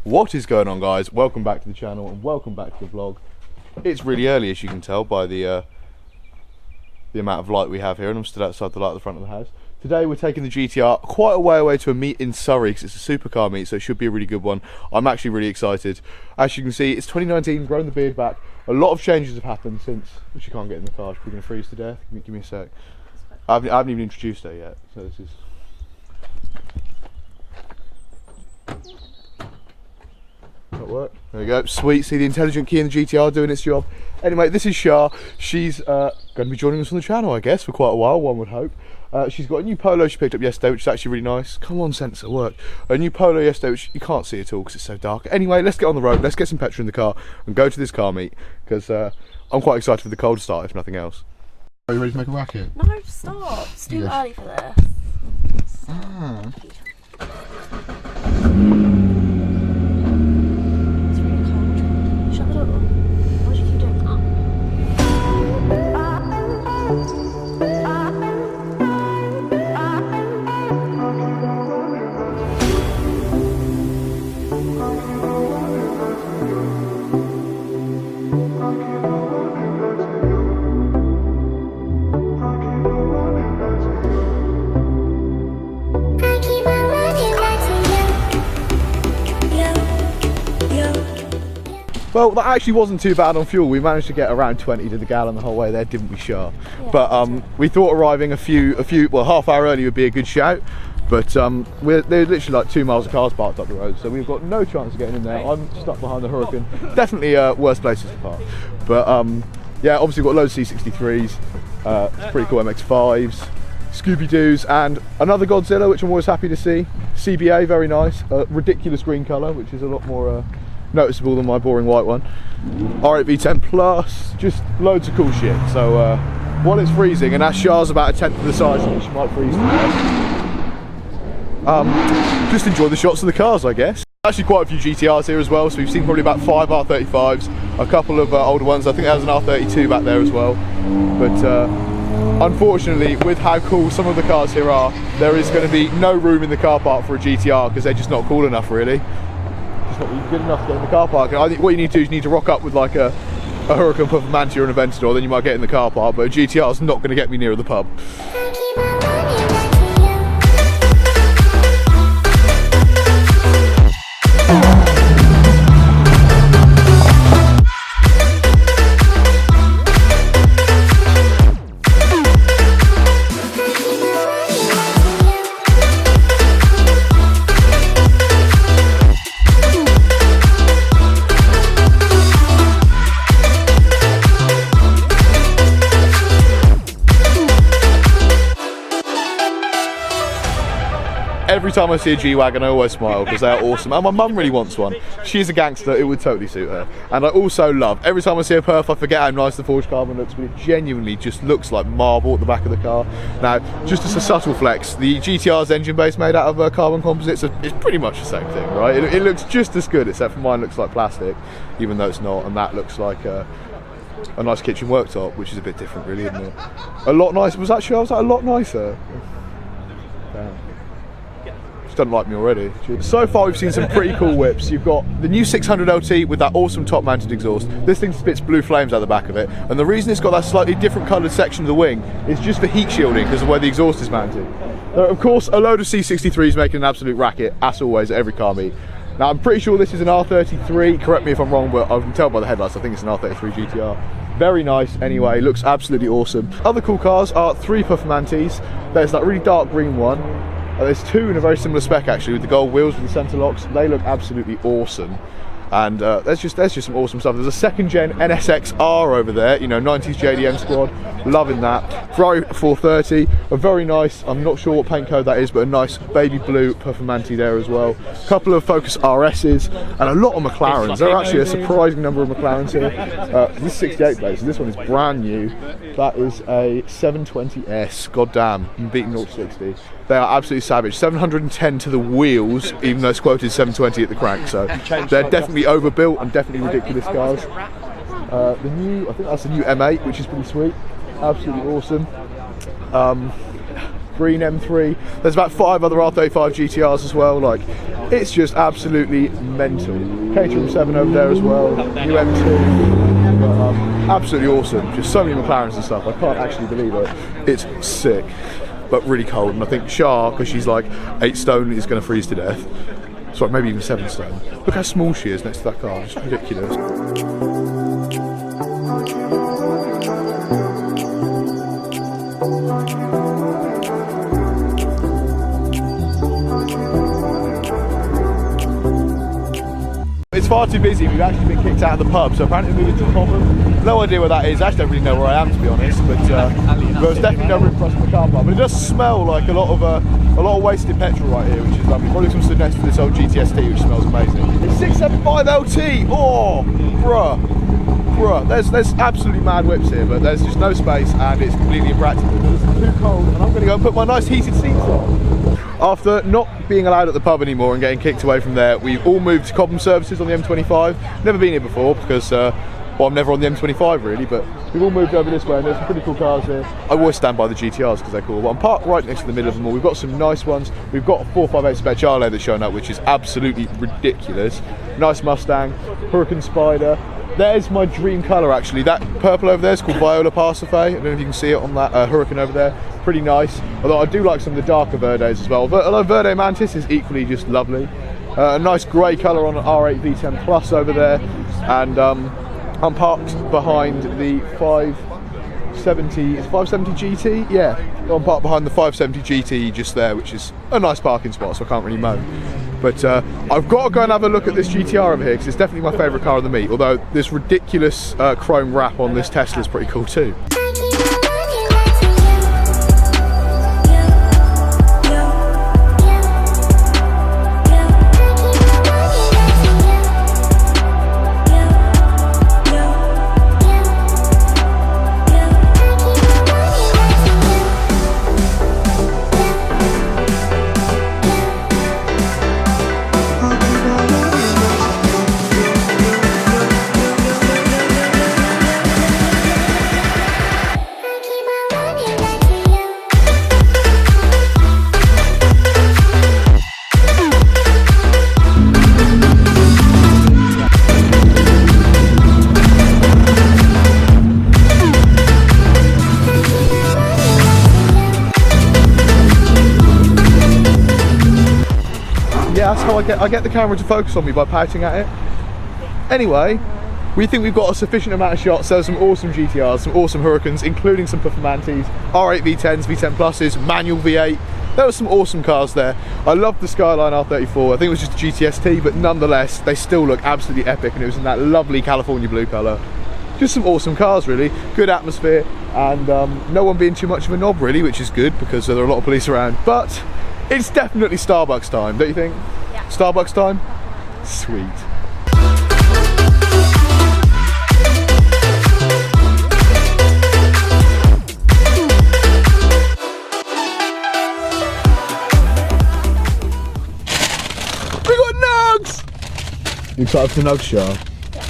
What is going on, guys? Welcome back to the channel and welcome back to the vlog. It's really early, as you can tell by the amount of light we have here, and I'm stood outside the light at the front of the house. Today we're taking the GTR quite a way away to a meet in Surrey because it's a supercar meet, so it should be a really good one. I'm actually really excited. As you can see, it's 2019, grown the beard back. A lot of changes have happened since, which you can't get in the car, we're going to freeze to death. Give me a sec. I haven't even introduced her yet, so this is... That work. There we go. Sweet. See the intelligent key in the GTR doing its job. Anyway, this is Shah. She's going to be joining us on the channel, I guess, for quite a while, one would hope. She's got a new Polo she picked up yesterday, which is actually really nice. Come on, sensor, work. A new Polo yesterday, which you can't see at all because it's so dark. Anyway, let's get on the road. Let's get some petrol in the car and go to this car meet because I'm quite excited for the cold start, if nothing else. Are you ready to make a racket? No, stop. It's too early for this. Ah. Well, that actually wasn't too bad on fuel. We managed to get around 20 to the gallon the whole way there, didn't we, Shah? Yeah, but we thought arriving well, half hour early would be a good shout. But there's literally like 2 miles of cars parked up the road, so we've got no chance of getting in there. I'm stuck behind the Huracan. Definitely worse places to park. But yeah, obviously we've got loads of C63s, pretty cool MX-5s, Scooby-Doos, and another Godzilla, which I'm always happy to see. CBA, very nice. Ridiculous green colour, which is a lot more noticeable than my boring white one. R8 V10 Plus, just loads of cool shit. So while it's freezing, and as Shah's about a tenth of the size, she might freeze to death. Just enjoy the shots of the cars, I guess. Actually quite a few GTRs here as well, so we've seen probably about 5 R35s, a couple of older ones. I think there's an R32 back there as well. But unfortunately, with how cool some of the cars here are, there is going to be no room in the car park for a GTR because they're just not cool enough, really. Not good enough to get in the car park. And I think what you need to do is you need to rock up with like a Huracan Puffmanti or an Aventador, then you might get in the car park, but a GTR is not going to get me near the pub. Every time I see a G-Wagon, I always smile because they are awesome. And my mum really wants one. She's a gangster, it would totally suit her. And I also love, every time I see a Perf, I forget how nice the forged carbon looks, but it genuinely just looks like marble at the back of the car. Now, just as a subtle flex, the GTR's engine base made out of carbon composites, it's pretty much the same thing, right? It looks just as good, except for mine looks like plastic, even though it's not, and that looks like a nice kitchen worktop, which is a bit different, really, isn't it? A lot nicer. Was that a lot nicer? Damn. Doesn't like me already. So far we've seen some pretty cool whips. You've got the new 600 LT with that awesome top mounted exhaust. This thing spits blue flames out the back of it, and the reason it's got that slightly different coloured section of the wing is just for heat shielding because of where the exhaust is mounted. There are of course a load of C63s making an absolute racket, as always at every car meet. Now I'm pretty sure this is an R33, correct me if I'm wrong, but I can tell by the headlights I think it's an R33 GTR. Very nice anyway, looks absolutely awesome. Other cool cars are 3 Puffmantis. There's that really dark green one. There's 2 in a very similar spec actually, with the gold wheels with the centre locks. They look absolutely awesome. And there's just some awesome stuff. There's a 2nd gen NSX-R over there, you know, 90s JDM squad, loving that. Ferrari 430, a very nice, I'm not sure what paint code that is, but a nice baby blue Puffmanti there as well. A couple of Focus RSs, and a lot of McLarens. There are actually a surprising number of McLarens here. This is 68 plates, this one is brand new. That is a 720S, goddamn, beating 0 to 60. They are absolutely savage. 710 to the wheels, even though it's quoted 720 at the crank, so they're definitely overbuilt and definitely ridiculous cars. The new, I think that's the new M8, which is pretty sweet. Absolutely awesome. green M3. There's about 5 other R35 GTRs as well. Like, it's just absolutely mental. Caterham 7 over there as well. New M2. But, absolutely awesome. Just so many McLarens and stuff. I can't actually believe it. It's sick, but really cold. And I think Shah, because she's like 8 stone, is going to freeze to death. Sorry, maybe even 7 stone. Look how small she is next to that car. It's ridiculous. It's far too busy. We've actually been kicked out of the pub, so apparently we're moving to Cobham. No idea where that is. I actually don't really know where I am, to be honest. But there's definitely no room for us in the car park. But it does smell like a lot of wasted petrol right here, which is lovely. Probably comes to the next to this old GTST, which smells amazing. It's 675 LT. Oh, bruh. There's absolutely mad whips here, but there's just no space, and it's completely impractical. It's too cold, and I'm going to go and put my nice heated seats on. After not being allowed at the pub anymore and getting kicked away from there, we've all moved to Cobham services on the M25. Never been here before because, well, I'm never on the M25 really, but we've all moved over this way and there's some pretty cool cars here. I always stand by the GTRs because they're cool. But I'm parked right next to the middle of them all. We've got some nice ones. We've got a 458 Speciale that's showing up, which is absolutely ridiculous. Nice Mustang, Huracan Spider. There's my dream colour actually. That purple over there is called Viola Parsafe. I don't know if you can see it on that Huracan over there. Pretty nice. Although I do like some of the darker Verdes as well. Although Verde Mantis is equally just lovely. A nice grey colour on an R8 V10 Plus over there. And I'm parked behind the 570, is it 570 GT? Yeah, I'm parked behind the 570 GT just there, which is a nice parking spot, so I can't really moan. But I've got to go and have a look at this GTR over here because it's definitely my favourite car of the meet, although this ridiculous chrome wrap on this Tesla is pretty cool too. That's how I get the camera to focus on me, by pouting at it. Anyway, we think we've got a sufficient amount of shots. There's some awesome GTRs, some awesome Huracans, including some Performantes, R8 V10s, V10 Pluses, manual V8. There were some awesome cars there. I loved the Skyline R34. I think it was just a GTST, but nonetheless, they still look absolutely epic, and it was in that lovely California blue colour. Just some awesome cars really, good atmosphere, and no one being too much of a knob really, which is good because there are a lot of police around. But it's definitely Starbucks time, don't you think? Yeah. Starbucks time? Sweet. We got nugs! You excited for the nugs, Shah? Yeah.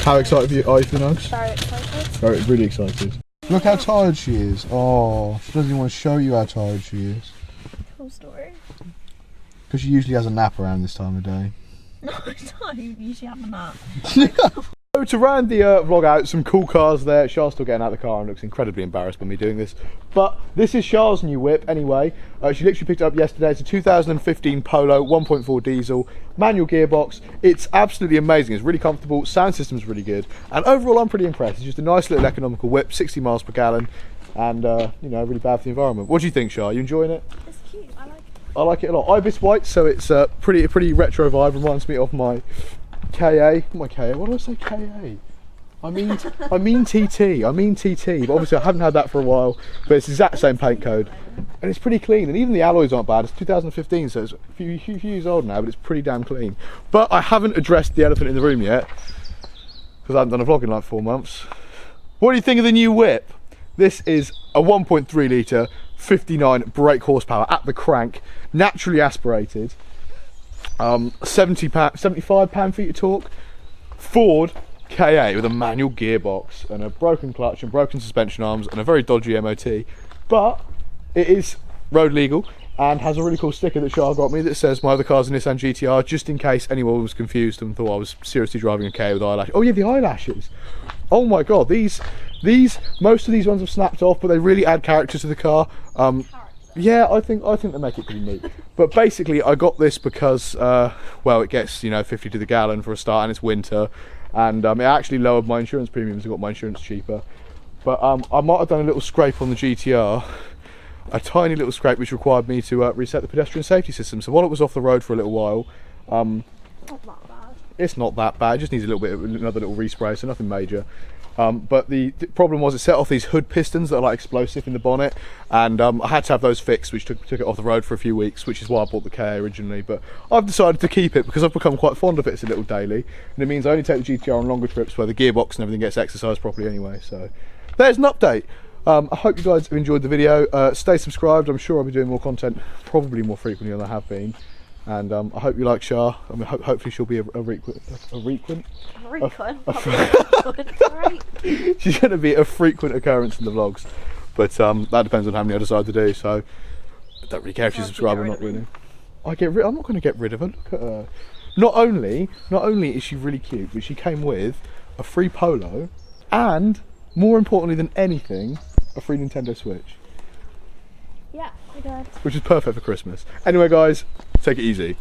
How excited are you for the nugs? Very excited. Very, really excited. Look how tired she is. Oh, she doesn't even want to show you how tired she is. Cool story. Because she usually has a nap around this time of day. No, I don't. You usually have a nap. So to round the vlog out, some cool cars there. Shah's still getting out of the car and looks incredibly embarrassed by me doing this. But this is Shah's new whip anyway. She literally picked it up yesterday. It's a 2015 Polo, 1.4 diesel, manual gearbox. It's absolutely amazing. It's really comfortable. Sound system's really good. And overall, I'm pretty impressed. It's just a nice little economical whip, 60 miles per gallon. And, you know, really bad for the environment. What do you think, Shah? Are you enjoying it? It's cute. I like it. I like it a lot. Ibis white, so it's a pretty retro vibe. Reminds me of my KA. My KA. What do I say? KA. I mean TT. I mean TT. But obviously I haven't had that for a while. But it's the exact same paint code, and it's pretty clean. And even the alloys aren't bad. It's 2015, so it's a few years old now, but it's pretty damn clean. But I haven't addressed the elephant in the room yet because I haven't done a vlog in like 4 months. What do you think of the new whip? This is a 1.3 litre, 59 brake horsepower at the crank, naturally aspirated, 75 pound-feet of torque, Ford KA with a manual gearbox and a broken clutch and broken suspension arms and a very dodgy MOT. But it is road legal, and has a really cool sticker that Shah got me that says my other car's a Nissan GTR, just in case anyone was confused and thought I was seriously driving a K with eyelashes. Oh yeah, the eyelashes. Oh my god, these most of these ones have snapped off, but they really add character to the car. Yeah, I think they make it pretty neat. But basically, I got this because, well, it gets 50 to the gallon for a start, and it's winter, and it actually lowered my insurance premiums and got my insurance cheaper. But I might have done a little scrape on the GTR, a tiny little scrape which required me to reset the pedestrian safety system. So while it was off the road for a little while, Not that bad. it's not that bad. It just needs a little bit of another little respray, so nothing major. But the problem was it set off these hood pistons that are like explosive in the bonnet, and I had to have those fixed, which took it off the road for a few weeks, which is why I bought the KA originally. But I've decided to keep it because I've become quite fond of it as a little daily, and it means I only take the GTR on longer trips where the gearbox and everything gets exercised properly anyway. So there's an update. I hope you guys have enjoyed the video. Stay subscribed. I'm sure I'll be doing more content, probably more frequently than I have been. And I hope you like Shah. I mean, hopefully she'll be a frequent. She's going to be a frequent occurrence in the vlogs, but that depends on how many I decide to do. So I don't really care if she's subscribed or not. Really, I'm not going to get rid of her. Look at her. Not only is she really cute, but she came with a free polo, and more importantly than anything, a free Nintendo Switch. Yeah, I did. Which is perfect for Christmas. Anyway, guys, take it easy.